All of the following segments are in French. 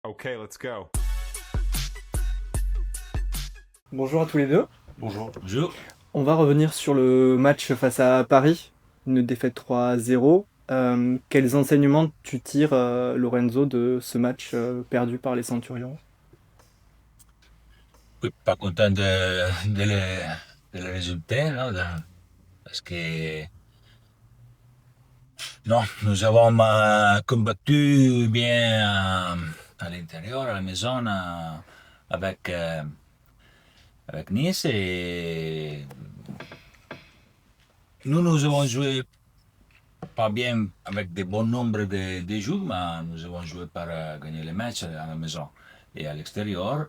Okay, let's go. Bonjour à tous les deux. Bonjour. Bonjour. On va revenir sur le match face à Paris, une défaite 3-0. Quels enseignements tu tires, Lorenzo, de ce match perdu par les Centurions? Oui, pas content de le résultat, non, parce que non, nous avons combattu bien à l'intérieur, à la maison, avec Nice et nous avons joué pas bien avec des bons nombres de jeux, mais nous avons joué pour gagner les matchs à la maison et à l'extérieur.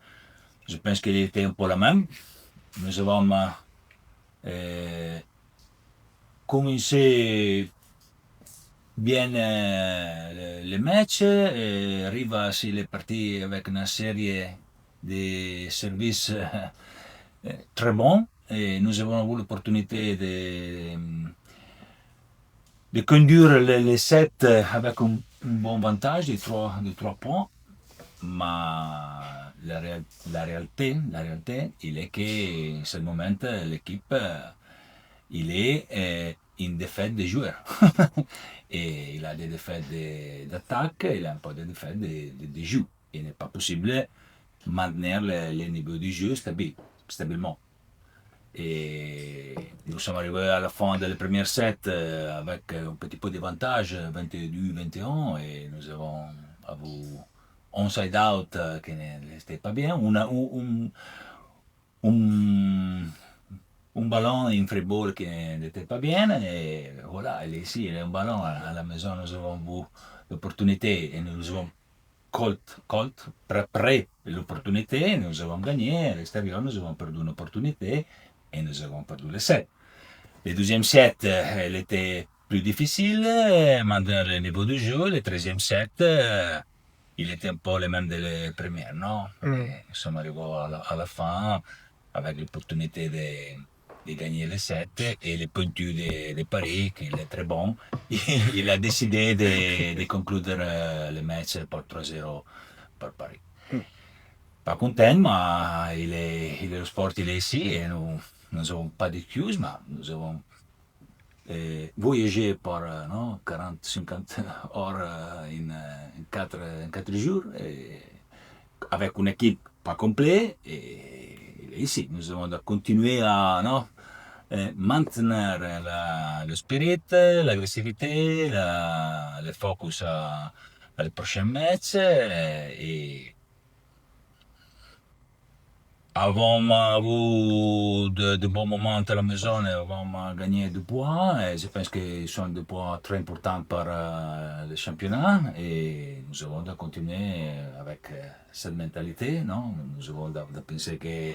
Je pense qu'il était un peu la même. Nous avons euh, commencé bien le match et arrive aussi les parties avec une série de services très bons et nous avons eu l'opportunité de conduire les sets avec un bon avantage de 3 points. Mais la réalité, il est qu'en ce moment, l'équipe, il est une défaite des joueurs. Et il a des défaites d'attaque, il a un peu de défaites de jeu. Il n'est pas possible de maintenir le niveau du jeu stabilement. Et nous sommes arrivés à la fin de la première set avec un petit peu d'avantage, 22-21, et nous avons eu un side-out qui n'était pas bien, un, un ballon, un free ball qui n'était pas bien, et voilà, et ici, il y a un ballon à la maison, nous avons eu l'opportunité et nous avons colt près l'opportunité, nous avons gagné, à l'extérieur, nous avons perdu une opportunité et nous avons perdu le set. Le deuxième set, elle était plus difficile, maintenant le niveau du jeu, le troisième set, il était un peu le même que le premier, non? Nous sommes arrivés à la fin avec l'opportunité de gagner le set et le pointu de Paris, qui est très bon, il a décidé de conclure le match pour 3-0 pour Paris. Mm. Pas content, mais le sport il est ici et nous n'avons pas d'excuses, mais nous avons voyagé par non, 40-50 heures en 4 jours et avec une équipe pas complète et ici nous avons continué à non, maintenir le spirit, l'agressivité, le focus à le prochain match et avons eu de bons moments à la maison et avons gagné du points. Et je pense qu'ils sont des points très importants pour le championnat. Et nous avons de continuer avec cette mentalité. Non? Nous avons de penser que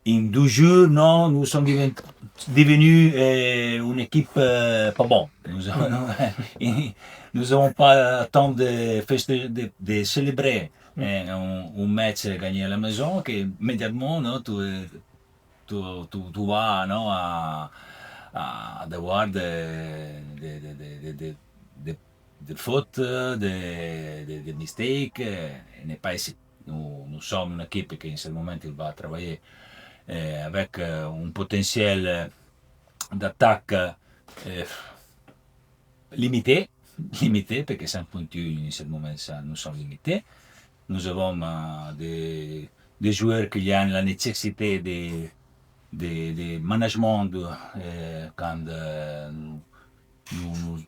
in 2 jours, non, nous sommes devenus une équipe pas bonne. Nous n'avons pas temps de célébrer Mm. un match gagné à la maison que immédiatement non, tu vas non, à devoir de fautes, de mistakes. N'est pas ici. Nous sommes une équipe qui en ce moment il va travailler avec un potentiel d'attaque limité, limité, parce que 5 pointus en ce moment ça, nous sommes limités. Nous avons des joueurs qui ont la nécessité de management quand nous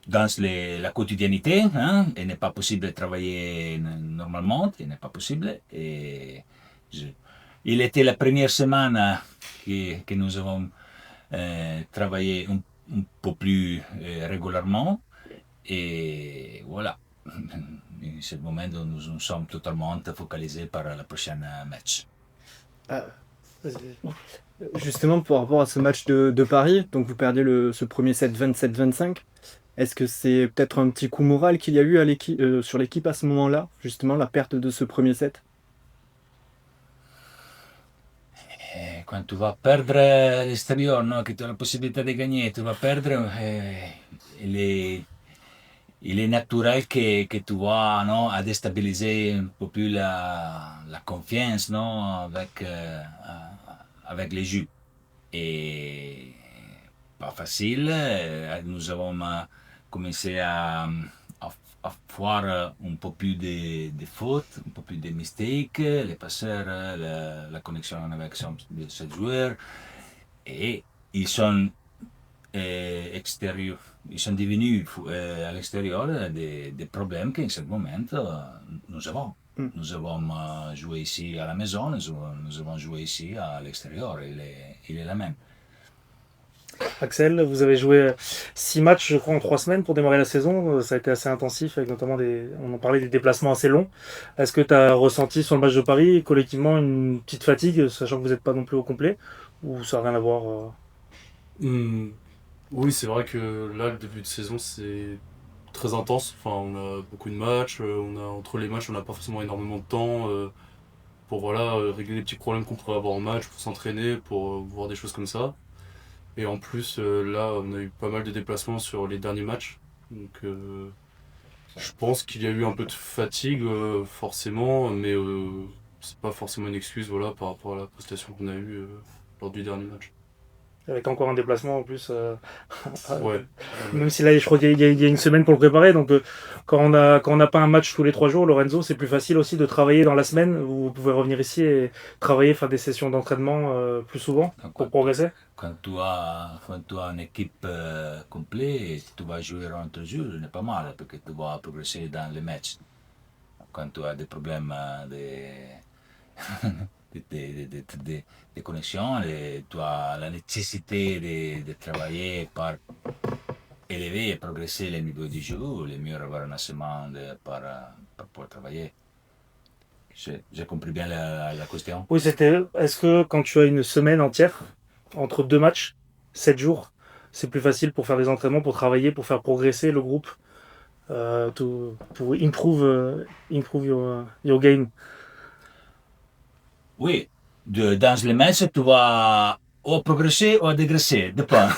dans la quotidiennité, hein, il n'est pas possible de travailler normalement, il n'est pas possible. Et il était la première semaine que nous avons travaillé un peu plus régulièrement et voilà. En ce moment, nous sommes totalement focalisés par le prochain match. Ah, justement, par rapport à ce match de Paris, donc vous perdez ce premier set 27-25. Est-ce que c'est peut-être un petit coup moral qu'il y a eu sur l'équipe à ce moment-là, justement, la perte de ce premier set? Quand tu vas perdre à l'extérieur, no? Que tu as la possibilité de gagner, tu vas perdre, il est naturel que tu vas non, à déstabiliser un peu plus la confiance non, avec les jeux. Et pas facile. Nous avons commencé à voir un peu plus de fautes, un peu plus de mistakes, les passeurs, la connexion avec ces joueurs. Et ils sont extérieurs, ils sont devenus à l'extérieur des problèmes qu'en ce moment nous avons. Mm. Nous avons joué ici à la maison, nous avons joué ici à l'extérieur, il est la même. Axel, vous avez joué 6 matchs, je crois, en 3 semaines pour démarrer la saison. Ça a été assez intensif, avec notamment on en parlait des déplacements assez longs. Est-ce que tu as ressenti sur le match de Paris collectivement une petite fatigue, sachant que vous n'êtes pas non plus au complet, ou ça n'a rien à voir Hmm, oui, c'est vrai que là, le début de saison, c'est très intense. Enfin, on a beaucoup de matchs. Entre les matchs, on n'a pas forcément énormément de temps pour voilà, régler les petits problèmes qu'on pourrait avoir en match, pour s'entraîner, pour voir des choses comme ça. Et en plus, là, on a eu pas mal de déplacements sur les derniers matchs. Donc, je pense qu'il y a eu un peu de fatigue, forcément, mais c'est pas forcément une excuse voilà, par rapport à la prestation qu'on a eue lors du dernier match. avec encore un déplacement en plus. Ouais. Même si là, je crois qu'il y a une semaine pour le préparer. Donc, quand on n'a pas un match tous les 3 jours, Lorenzo, c'est plus facile aussi de travailler dans la semaine. Vous pouvez revenir ici et travailler, faire des sessions d'entraînement plus souvent pour progresser. Quand tu as une équipe complète, tu vas jouer entre jours, ce n'est pas mal parce que tu vas progresser dans les matchs. Quand tu as des problèmes de connexion, tu as la nécessité de travailler par élever et progresser le niveau du jeu, le mieux avoir une semaine pour pouvoir travailler. J'ai compris bien la question. Oui, c'était. Est-ce que quand tu as une semaine entière, entre 2 matchs, 7 jours, c'est plus facile pour faire des entraînements, pour travailler, pour faire progresser le groupe, pour improve your game. Oui, dans les matchs, tu vas ou progresser ou dégraisser, dépend.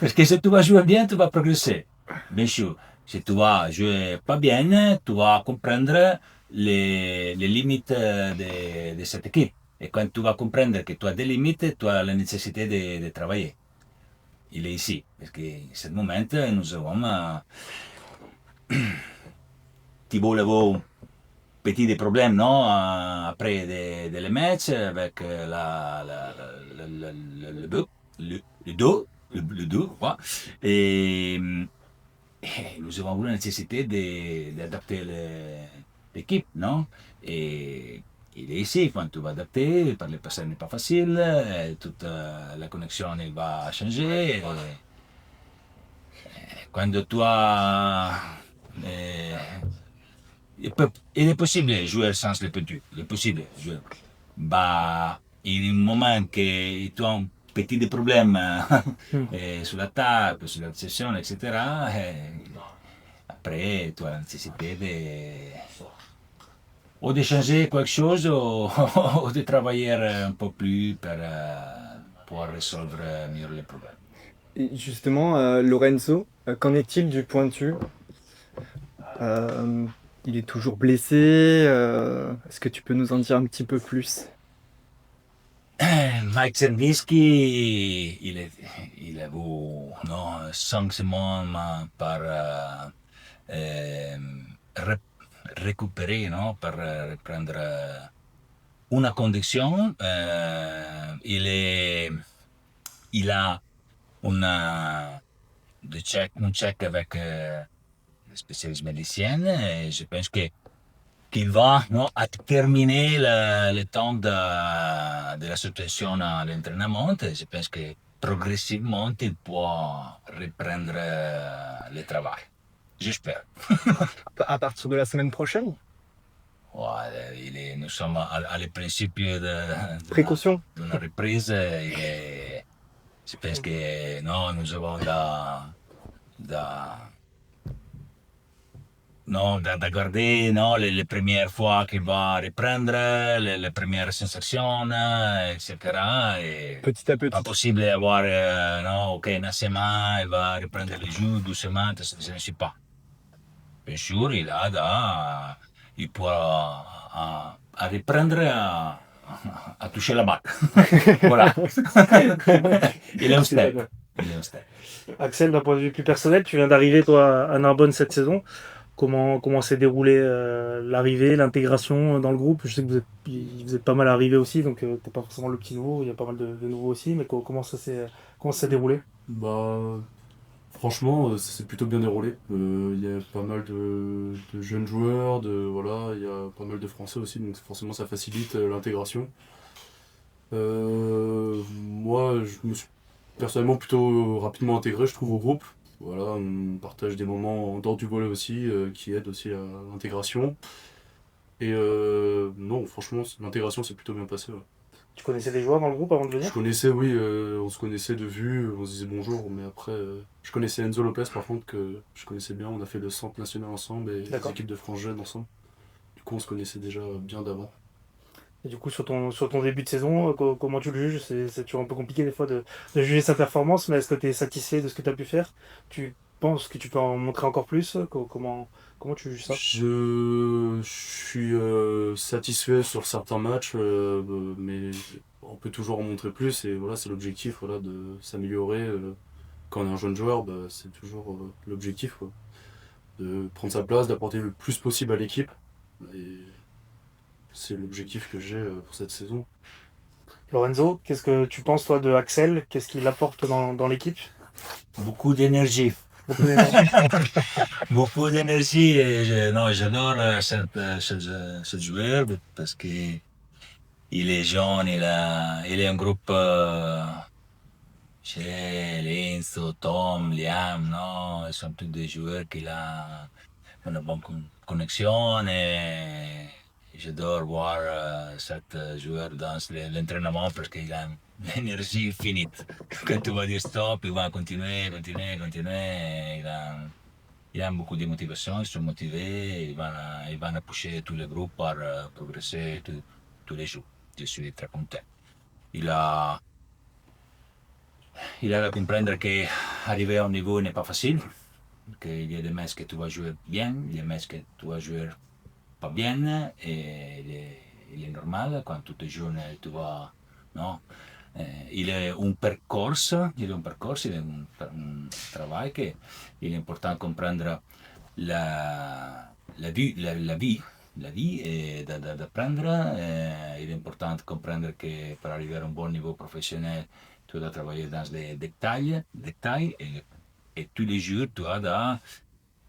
Parce que si tu vas jouer bien, tu vas progresser. Bien sûr. Si tu vas jouer pas bien, tu vas comprendre les limites de cette équipe. Et quand tu vas comprendre que tu as des limites, tu as la nécessité de travailler. Il est ici. Parce que ce moment, nous avons Thibault Leveau petit des problèmes non après des matchs avec le dos le dos quoi. Et, et nous avons eu la nécessité d'adapter l'équipe non et il est ici quand tu vas adapter par les passeurs n'est pas facile toute la connexion elle va changer quand tu as il est possible de jouer sans les petits. Il est possible de jouer. Bah, il y a un moment que tu as un petit problème Hmm. sur la table, sur la session, etc. Après, tu as la nécessité ou de changer quelque chose ou de travailler un peu plus pour résoudre mieux les problèmes. Et justement, Lorenzo, qu'en est-il du pointu? Euh, il est toujours blessé. Est-ce que tu peux nous en dire un petit peu plus? Mike Czerniski, il a eu non, 5 semaines par euh, ré- récupérer, non, pour reprendre une condition. Il a une, un check avec les spécialistes médecins et je pense que qu'il va non, à terminer le temps de la situation à l'entraînement. Je pense que progressivement, il pourra reprendre le travail. J'espère. À partir de la semaine prochaine? Ouais, nous sommes à le principe Précaution. de la reprise et je pense que non, nous avons non, da guarder no, le première fois qu'il va reprendre, les premières sensations, etc. Et Petit à pas petit. possible d'avoir, non, ok, une semaine, il va reprendre les jeux doucement, je ne sais pas. bien sûr, il pourra à reprendre à toucher la balle. Voilà. Il est un step. Il est un step. Axel, d'un point de vue plus personnel, tu viens d'arriver toi à Narbonne cette saison. Comment s'est déroulée l'arrivée, l'intégration dans le groupe? Je sais que vous êtes pas mal arrivé aussi, donc t'es pas forcément le petit nouveau, il y a pas mal de nouveaux aussi, mais comment ça s'est déroulé? Bah, franchement, ça s'est plutôt bien déroulé. Il y a pas mal de jeunes joueurs, voilà, il y a pas mal de Français aussi, donc forcément ça facilite l'intégration. Moi, je me suis personnellement plutôt rapidement intégré, je trouve, au groupe. Voilà, on partage des moments en dehors du volley aussi, qui aident aussi à l'intégration. Et non, franchement, l'intégration s'est plutôt bien passée. Ouais. Tu connaissais des joueurs dans le groupe avant de Je venir? connaissais, oui, on se connaissait de vue, on se disait bonjour, mais après, je connaissais Enzo Lopez par contre, que je connaissais bien, on a fait le centre national ensemble et les D'accord. équipes de France Jeunes ensemble. Du coup, on se connaissait déjà bien d'avant. Et du coup, sur ton début de saison, comment tu le juges? C'est toujours un peu compliqué des fois de juger sa performance, mais est-ce que tu es satisfait de ce que tu as pu faire? Tu penses que tu peux en montrer encore plus? Comment tu juges ça? Je suis satisfait sur certains matchs, mais on peut toujours en montrer plus et voilà, c'est l'objectif voilà, de s'améliorer. Quand on est un jeune joueur, bah, c'est toujours l'objectif, quoi. De prendre sa place, d'apporter le plus possible à l'équipe. Et c'est l'objectif que j'ai pour cette saison. Lorenzo, qu'est-ce que tu penses toi de Axel? Qu'est-ce qu'il apporte dans l'équipe? Beaucoup d'énergie. Beaucoup d'énergie. Beaucoup d'énergie. Et non, j'adore ce joueur parce que il est jeune, il est un groupe chez Lenzo, Tom, Liam, non, ils sont tous des joueurs qui ont une bonne connexion et j'adore voir cet joueur dans l'entraînement parce qu'il a une énergie infinite. Quand tu vas dire stop, il va continuer, continuer, continuer. Il a beaucoup de motivation, ils sont motivés, ils vont pousser tous les groupes pour progresser tous les jours. Je suis très content. Il a, il a à comprendre qu'arriver à un niveau n'est pas facile, qu'il y a des matchs que tu vas jouer bien, il y a des matchs que tu vas jouer pas bien, et il est normal quand tu te joues, tu vas, non? Il est un parcours, il est un travail qu'il est important de comprendre la vie et d'apprendre. Il est important de comprendre que pour arriver à un bon niveau professionnel, tu dois travailler dans les détails et tous les jours, tu dois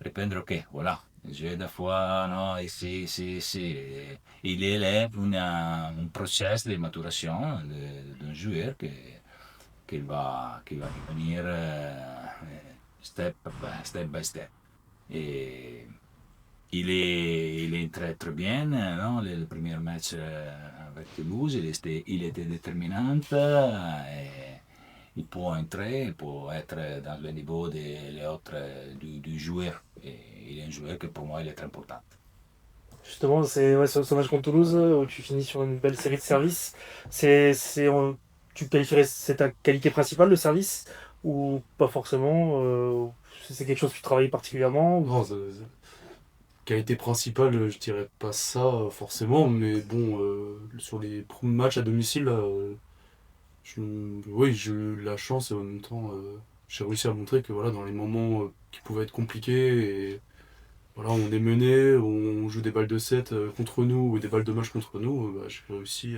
répondre, ok, voilà, j'ai des fois, non, ici, ici, ici. Il est là un process de maturation d'un joueur qui va devenir step by step. Et il est très très bien, non? Le premier match avec Toulouse, il était déterminant. Et il peut entrer, il peut être dans le niveau des autres du joueur. Et il est un joueur que pour moi il est très important. Justement, c'est ouais, ce match contre Toulouse où tu finis sur une belle série de services. Tu qualifierais c'est ta qualité principale le service ou pas forcément? C'est quelque chose que tu travailles particulièrement? Non, qualité principale, je dirais pas ça forcément, mais bon, sur les premiers matchs à domicile, là, oui, j'ai eu la chance et en même temps, j'ai réussi à montrer que voilà, dans les moments qui pouvaient être compliqués, et voilà, on est mené, on joue des balles de 7 contre nous ou des balles de match contre nous, bah, j'ai réussi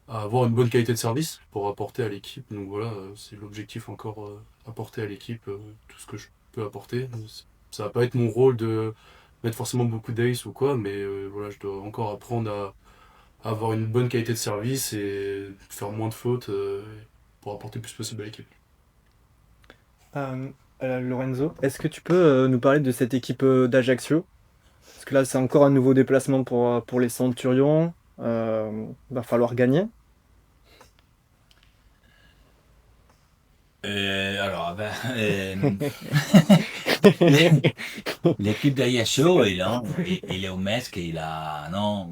à avoir une bonne qualité de service pour apporter à l'équipe. Donc voilà, c'est l'objectif encore, apporter à l'équipe tout ce que je peux apporter. Ça va pas être mon rôle de mettre forcément beaucoup d'ace ou quoi, mais voilà, je dois encore apprendre à avoir une bonne qualité de service et faire moins de fautes pour apporter le plus possible à l'équipe. Euh, Lorenzo, est-ce que tu peux nous parler de cette équipe d'Ajaccio? Parce que là, c'est encore un nouveau déplacement pour les Centurions. Va falloir gagner. Alors, ben, l'équipe d'Ayasho, il est au Metz, il a non,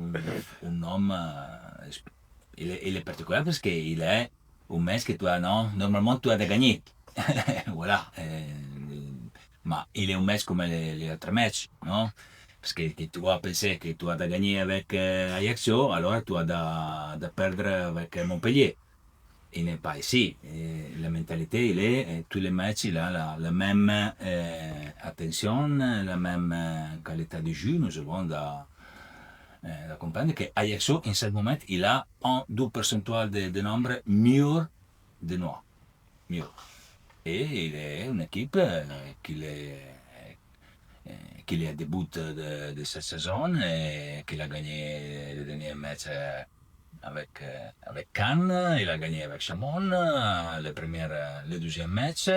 un homme, il est particulier parce qu'il est au Metz que tu as, non, normalement tu as de gagner. Voilà. mais il est un match comme les autres matchs, non? Parce que tu dois penser que tu as de gagner avec Ajaccio, alors tu as de perdre avec Montpellier. Il n'est pas ici. Et la mentalité, il est, tous les matchs, il a la même attention, la même qualité de jeu. Nous avons de comprendre qu'Ajaccio, en ce moment, il a un 2% de nombre mieux de nous. Mieux. Et il est une équipe qui est à début de cette saison et qui a gagné le dernier match avec Cannes, il a gagné avec Chamon, le deuxième match.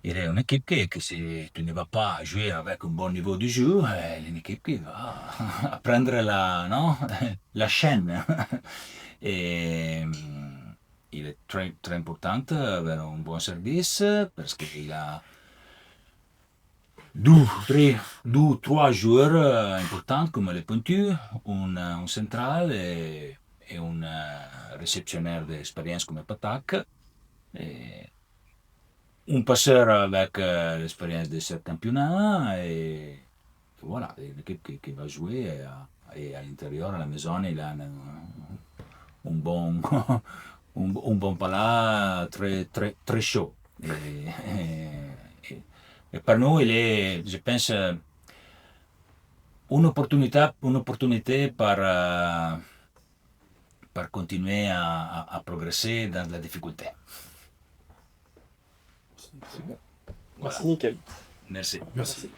Il est une équipe que si tu ne vas pas jouer avec un bon niveau de jeu, c'est une équipe qui va prendre la chaîne. Et il est très, très important d'avoir un bon service parce qu'il a trois joueurs importants comme les pointus, un central et un réceptionnaire d'expérience comme Patak. Et un passeur avec l'expérience de ce championnat et voilà, une équipe qui va jouer et à l'intérieur, à la maison, il a un bon, un bon plat très, très, très chaud. Et pour nous, il est, je pense, une opportunité pour continuer à progresser dans la difficulté. Merci, nickel. Merci. Merci.